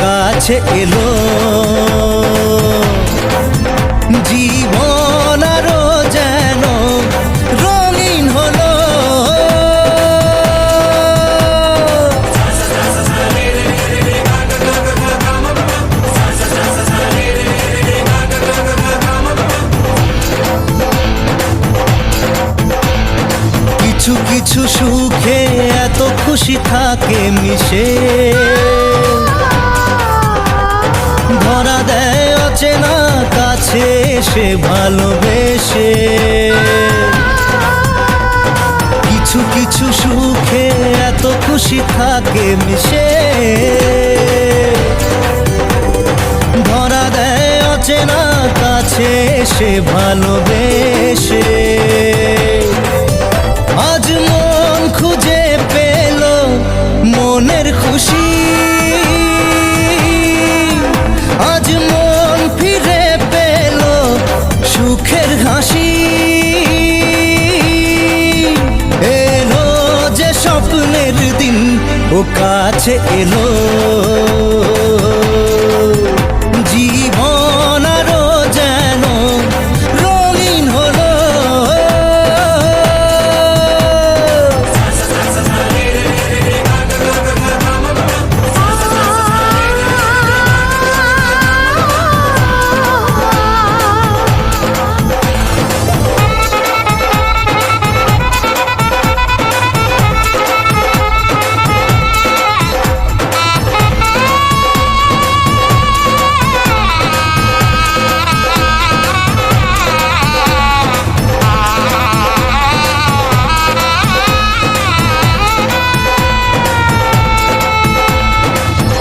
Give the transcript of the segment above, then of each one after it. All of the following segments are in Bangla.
কাছে এলো জীবন আরো যেন রঙিন হলো। কিছু কিছু সুখে এত খুশি থাকে মিশে, ধরা দেয় অচেনা কাছে সে ভালোবেসে। কিছু কিছু সুখে এত খুশি থাকে মিশে, ধরা দেয় অচেনা কাছে সে ভালোবেসে। আজ মন খুঁজে পেল মনের খুশি, আজ মন ফিরে পেল সুখের হাসি। এলো যে স্বপ্নের দিন ও কাছে এলো, জীবন আরো যেন রঙিন হলো।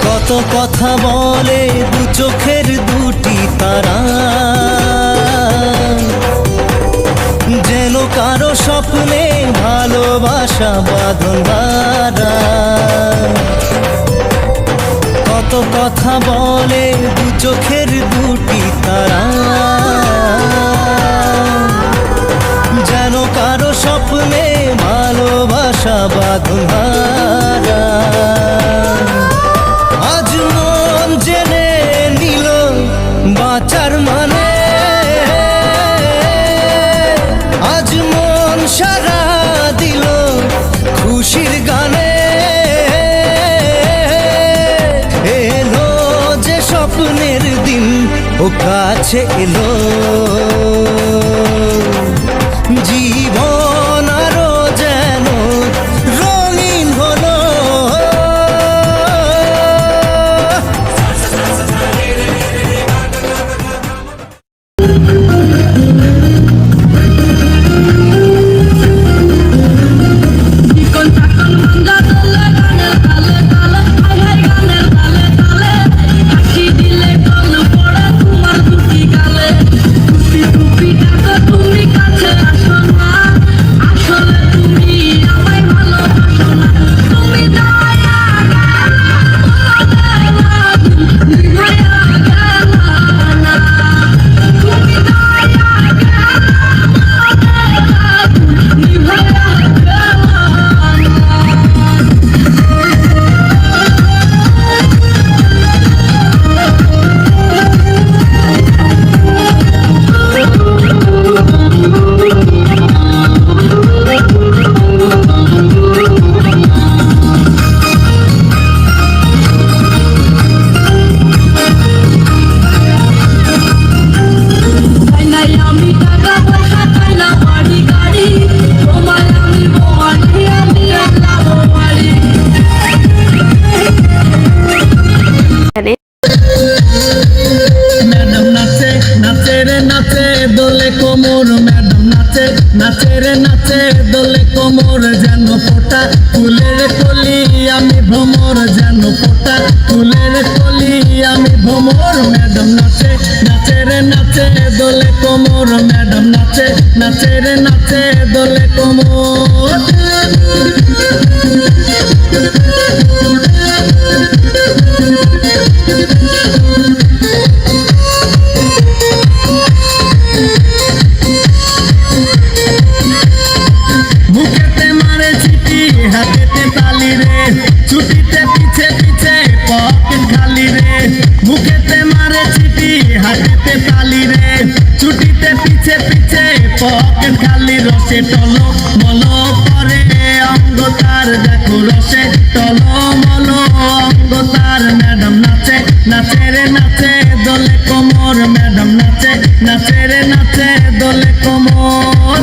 কত কথা বলে দু চোখের দুটি তারা, যেন কারো স্বপ্নে ভালোবাসা বাঁধন বাঁধা। কত কথা বলে দু চোখের দুটি তারা, যেন কারো স্বপ্নে ভালোবাসা বাঁধন বাঁধা। আজ মন জেনে নিল বাঁচার মানে, আজ মন সারা দিল খুশির গানে। এলো যে স্বপ্নের দিন ও কাছে এলো, জীবন আরো যেন রঙিন হলো। ম্যাডাম নাচে নাচে রে নাচে দোলে কোমর, ম্যাডাম নাচে নাচে রে নাচে দোলে কোমর। যেন ফোটা ফুলের কলি আমি ভ্রমর, যেন ফোটা ফুলের কলি আমি ভ্রমর। ম্যাডাম নাচে নাচে রে নাচে দোলে কোমর, ম্যাডাম নাচে নাচে রে নাচে দোলে কোমর। মুখেতে মারে চিঠি হাতেতে তালি রে, ছুটিতে পিছে পিছে পকেট খালি রে। হাতেতে তালি রে ছুটিতে পিছে পিছে পকেট খালি রসে টলো মলো করে অঙ্গ তার দেখো রসে টলো মলো অঙ্গ তার ম্যাডাম নাচে নাচে রে নাচে দোলে কোমর ম্যাডাম নাচে নাচে রে নাচে দোলে কোমর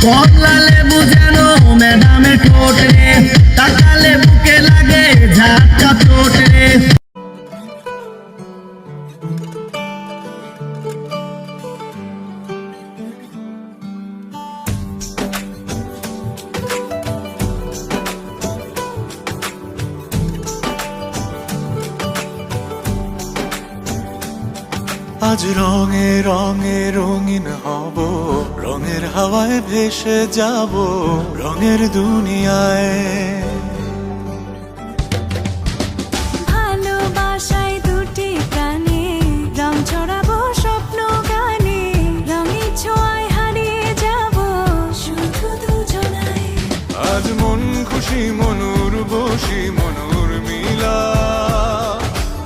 কমলা লেবু যেন ম্যাডামের ঠোঁট রে তাকালে বুকে লাগে ঝাটকা চোট রে আজ রঙে রঙে রঙিন হব রঙের হাওয়ায় ভেসে যাব রঙের দুনিয়ায় ভালোবাসায় দুটি প্রাণে রং ছড়াবো স্বপ্ন গানে রঙের ছোঁয়ায় হারিয়ে যাব শুধু দুজনায় আজ মন খুশি মনুর বসি মনুর মিলা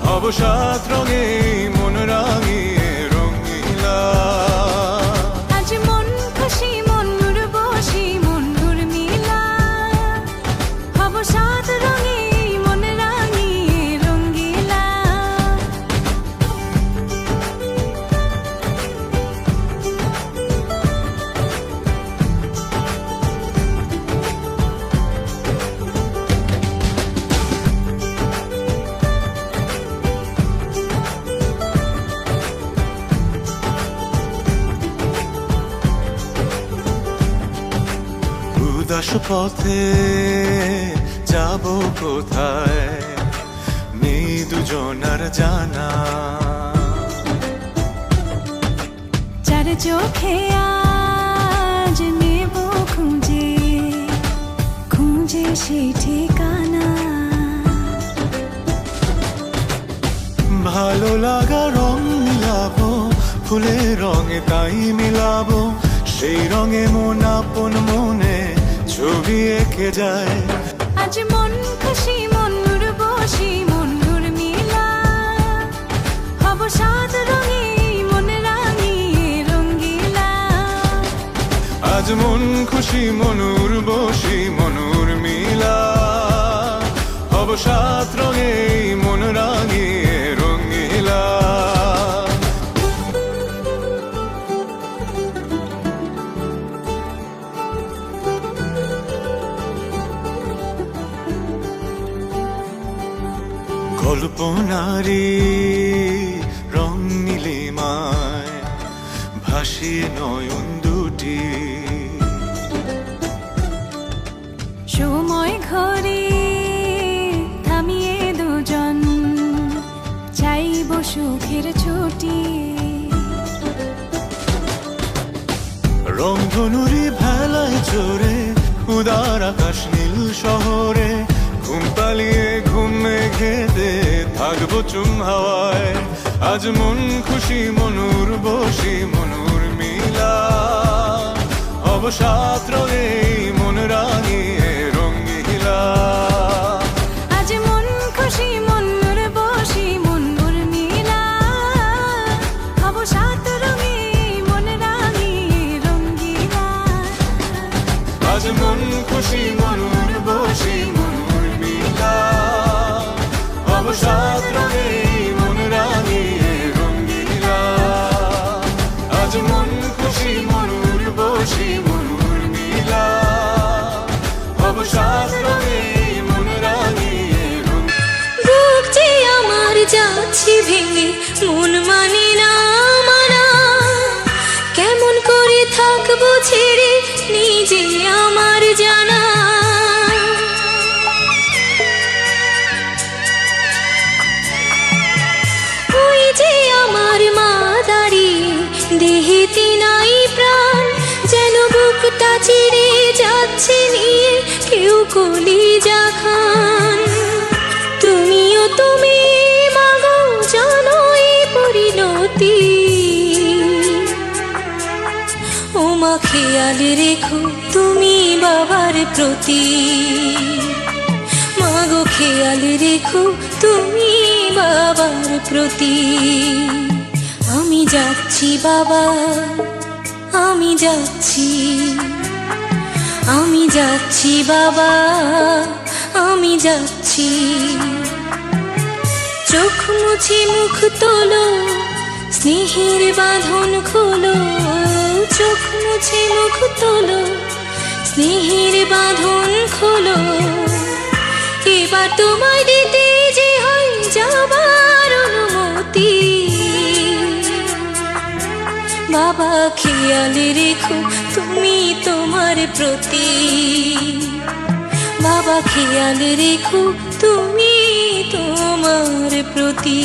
হব সাত রঙে মন রাঙিয়ে রঙিলা আজ মন খুশি মনুর বসি মনুর মিলা হব সাত রঙে মন রাঙিয়ে রঙ্গিলা উদাস পথে যাব কোথায় নেই দুজনার জানা চার চোখে আজ নেব খুঁজে খুঁজে সেই ঠিকানা ভালো লাগা রং মিলাবো ফুলের রঙে তাই মিলাবো সেই রঙে মন আপন মনে ছবি এঁকে যায় আজ মন খুশি মনুর বসি মনুর মিলা হব সাত রঙে মন রাঙিয়ে রঙ্গিলা আজ মন খুশি মনুর বসি মনুর মিলা হব সাত রঙে মন রাঙিয়ে রঙিলা কল্পনারি রং নীলিমায় ভাসিয়ে নয়ন দুটি সময় ঘরে থামিয়ে দুজন চাইব সুখের ছুটি রংধনুরি ভেলায় চড়ে উদার আকাশ নীল শহরে ঘুম পালিয়ে ঘুম মেঘেতে থাকবো চুম হাওয়ায় আজ মন খুশি মনুর বসি মনুর মিলা হব সাত রঙে মন রাঙিয়ে রঙিলা আজ মন খুশি মনুর বসি মনুর মিলা হব সাত রঙে মন রাঙিয়ে রঙ্গিলা আজ মন খুশি মনুর বসি মনুর মিলা হব সাত রঙে মন রাঙিয়ে রঙিলা আজ মন খুশি মনুর বসি মনুর মিলা হব সাত রঙে মন রাঙিয়ে বুক যে আমার যাচ্ছে ভেঙে মন মানে না মানা কেমন করে থাকবো ছেড়ে নিজে আমার জানা ওই যে আমার মা দাঁড়িয়ে দেহেতে নাই প্রাণ যেন বুকটা চিরে যাচ্ছে নিয়ে কেউ কলিজা খান তুমিও তুমি মাগো জানো এই পরিণতি খেয়াল রেখো তুমি বাবার প্রতি, মাগো খেয়াল রেখো তুমি বাবার প্রতি। আমি যাচ্ছি বাবা, আমি যাচ্ছি, আমি যাচ্ছি বাবা, আমি যাচ্ছি। চোখ মুছে মুখ তোলো, স্নেহের বাঁধন খোলো, চোখ মুছে মুখ তোলো, স্নেহের বাঁধন খোলো। এবার তোমায় দিতে যে হয় যাবার অনুমতি। বাবা খেয়াল রেখো তুমি তোমার প্রতি, বাবা খেয়াল রেখো তুমি তোমার প্রতি।